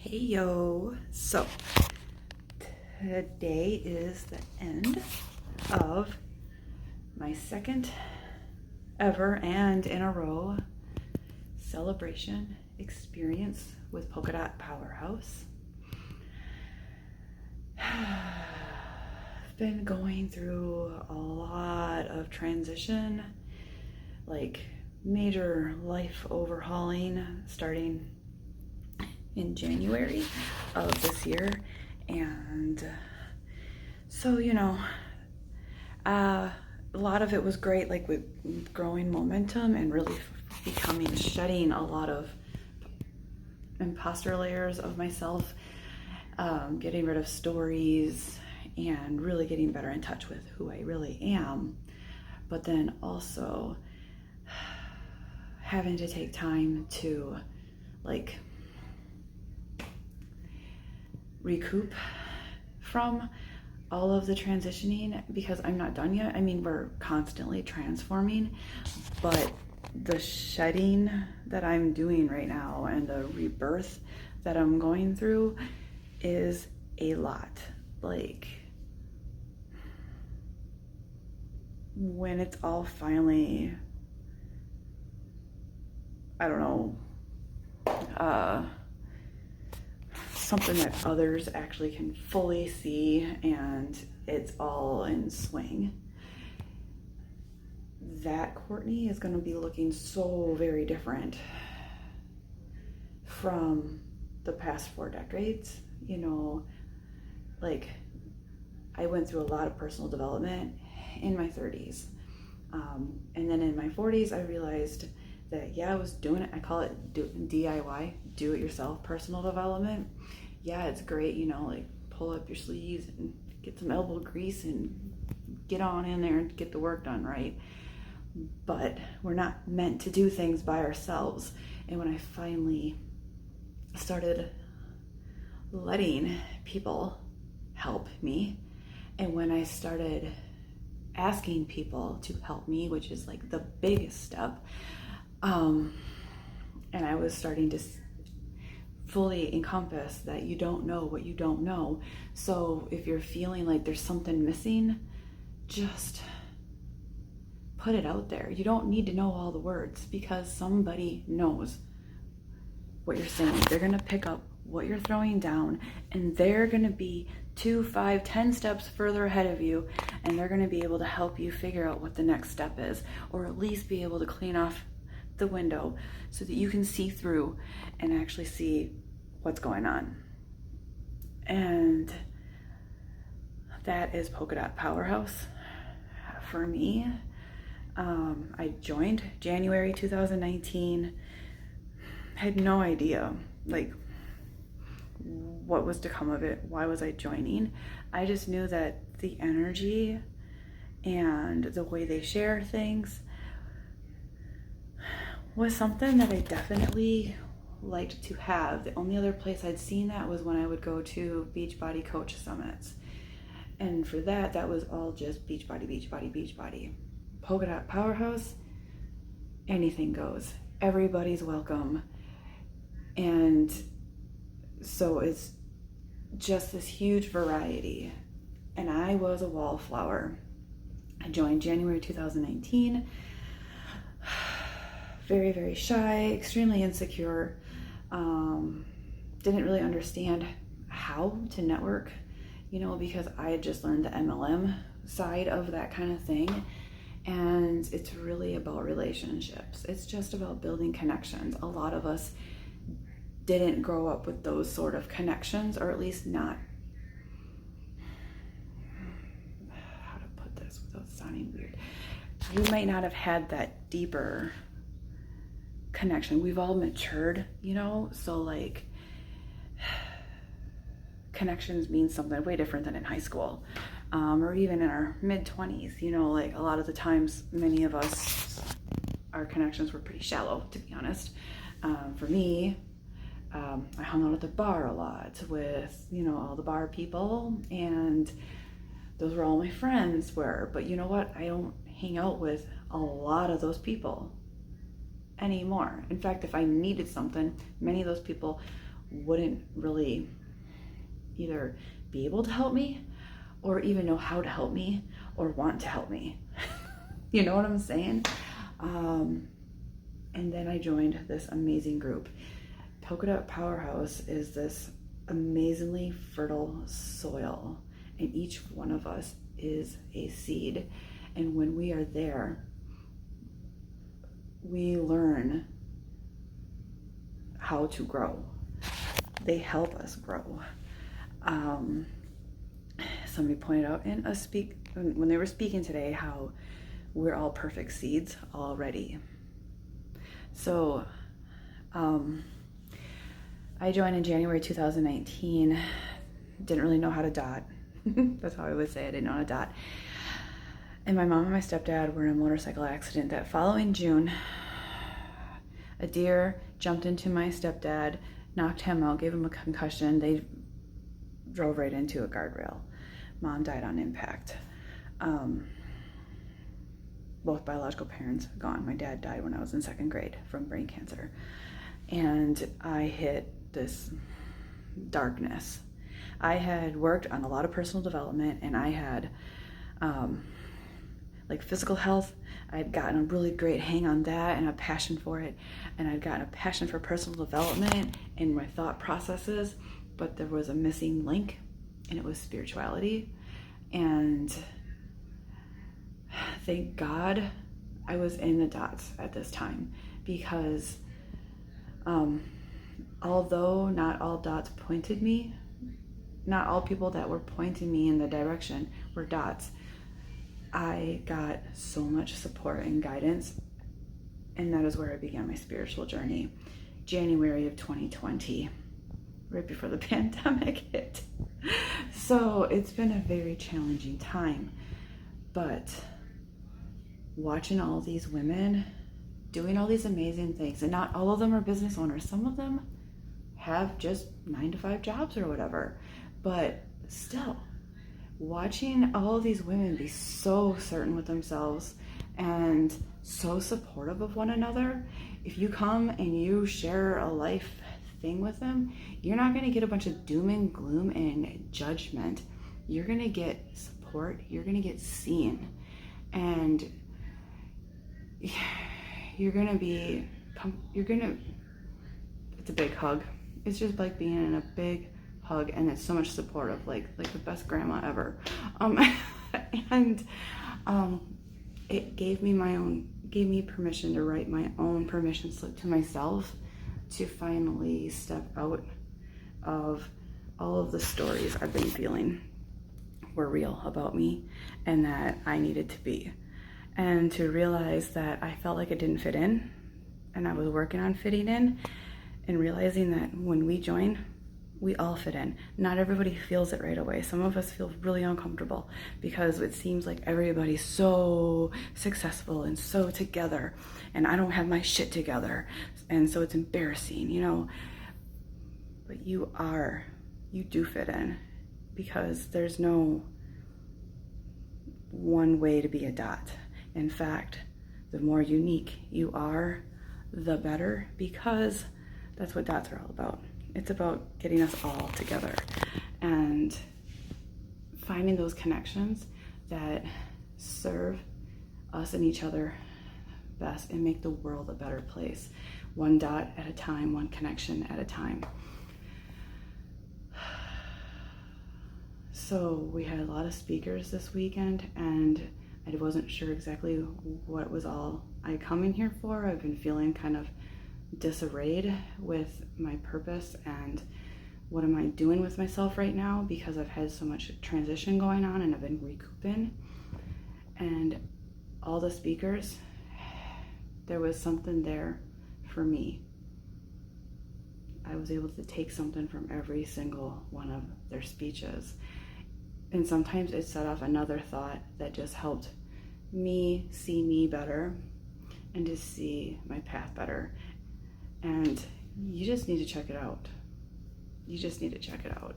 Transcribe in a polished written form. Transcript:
Hey yo, so today is the end of my second ever and in a row celebration experience with Polka Dot Powerhouse. I've been going through a lot of transition, like major life overhauling starting in January of this year, and so a lot of it was great, like with growing momentum and really shedding a lot of imposter layers of myself, getting rid of stories and really getting better in touch with who I really am, but then also having to take time to recoup from all of the transitioning, because I'm not done yet. I mean, we're constantly transforming, but the shedding that I'm doing right now and the rebirth that I'm going through is a lot. Like, when it's all finally, something that others actually can fully see and it's all in swing, that Courtney is going to be looking so very different from the past 4 decades. Like, I went through a lot of personal development in my 30s, and then in my 40s I realized that I was doing it. I call it DIY, do it yourself personal development. Yeah, it's great, like pull up your sleeves and get some elbow grease and get on in there and get the work done, right? But we're not meant to do things by ourselves. And when I finally started letting people help me, and when I started asking people to help me, which is like the biggest step, and I was starting to fully encompass that you don't know what you don't know. So if you're feeling like there's something missing, just put it out there. You don't need to know all the words, because somebody knows what you're saying. They're going to pick up what you're throwing down, and they're going to be 2, 5, 10 steps further ahead of you, and they're going to be able to help you figure out what the next step is, or at least be able to clean off the window so that you can see through and actually see what's going on. And that is Polka Dot Powerhouse for me. I joined January 2019. Had no idea what was to come of it. Why was I joining? I just knew that the energy and the way they share things was something that I definitely liked to have. The only other place I'd seen that was when I would go to Beachbody coach summits. And for that was all just Beachbody, Beachbody, Beachbody. Polka Dot Powerhouse, anything goes. Everybody's welcome. And so it's just this huge variety. And I was a wallflower. I joined January 2019. Very, very shy, extremely insecure. Didn't really understand how to network, because I had just learned the MLM side of that kind of thing. And it's really about relationships. It's just about building connections. A lot of us didn't grow up with those sort of connections, or at least not, how to put this without sounding weird. You might not have had that deeper connection. We've all matured, so connections mean something way different than in high school, or even in our mid-20s. A lot of the times, many of us, our connections were pretty shallow, to be honest. For me, I hung out at the bar a lot with, all the bar people, and those were all my friends were. But you know what? I don't hang out with a lot of those people anymore. In fact, if I needed something, many of those people wouldn't really either be able to help me or even know how to help me or want to help me. You know what I'm saying? And then I joined this amazing group. Polka Dot Powerhouse is this amazingly fertile soil, and each one of us is a seed. And when we are there, we learn how to grow. They help us grow. Somebody pointed out when they were speaking today how we're all perfect seeds already. So I joined in January 2019. Didn't really know how to dot. That's how I would say I didn't know how to dot. And my mom and my stepdad were in a motorcycle accident. That following June, a deer jumped into my stepdad, knocked him out, gave him a concussion. They drove right into a guardrail. Mom died on impact. Both biological parents gone. My dad died when I was in 2nd grade from brain cancer. And I hit this darkness. I had worked on a lot of personal development, and I had like physical health. I'd gotten a really great hang on that and a passion for it. And I'd gotten a passion for personal development in my thought processes, but there was a missing link, and it was spirituality. And thank God I was in the dots at this time, because although not all dots pointed me, not all people that were pointing me in the direction were dots, I got so much support and guidance, and that is where I began my spiritual journey. January of 2020, right before the pandemic hit. So it's been a very challenging time, but watching all these women doing all these amazing things, and not all of them are business owners. Some of them have just 9-to-5 jobs or whatever, but still watching all of these women be so certain with themselves and so supportive of one another. If you come and you share a life thing with them, you're not going to get a bunch of doom and gloom and judgment. You're going to get support. You're going to get seen, and it's a big hug. It's just like being in a big hug, and it's so much supportive, like the best grandma ever. It gave me permission to write my own permission slip to myself to finally step out of all of the stories I've been feeling were real about me and that I needed to be. And to realize that I felt like I didn't fit in, and I was working on fitting in, and realizing that when we join, we all fit in. Not everybody feels it right away. Some of us feel really uncomfortable because it seems like everybody's so successful and so together, and I don't have my shit together, and so it's embarrassing, you know. But you do fit in, because there's no one way to be a dot. In fact, the more unique you are, the better, because that's what dots are all about. It's about getting us all together and finding those connections that serve us and each other best and make the world a better place. One dot at a time, one connection at a time. So we had a lot of speakers this weekend, and I wasn't sure exactly what was all I come in here for. I've been feeling kind of disarrayed with my purpose and what am I doing with myself right now, because I've had so much transition going on and I've been recouping. And all the speakers, there was something there for me. I was able to take something from every single one of their speeches. And sometimes it set off another thought that just helped me see me better and to see my path better. And you just need to check it out. You just need to check it out.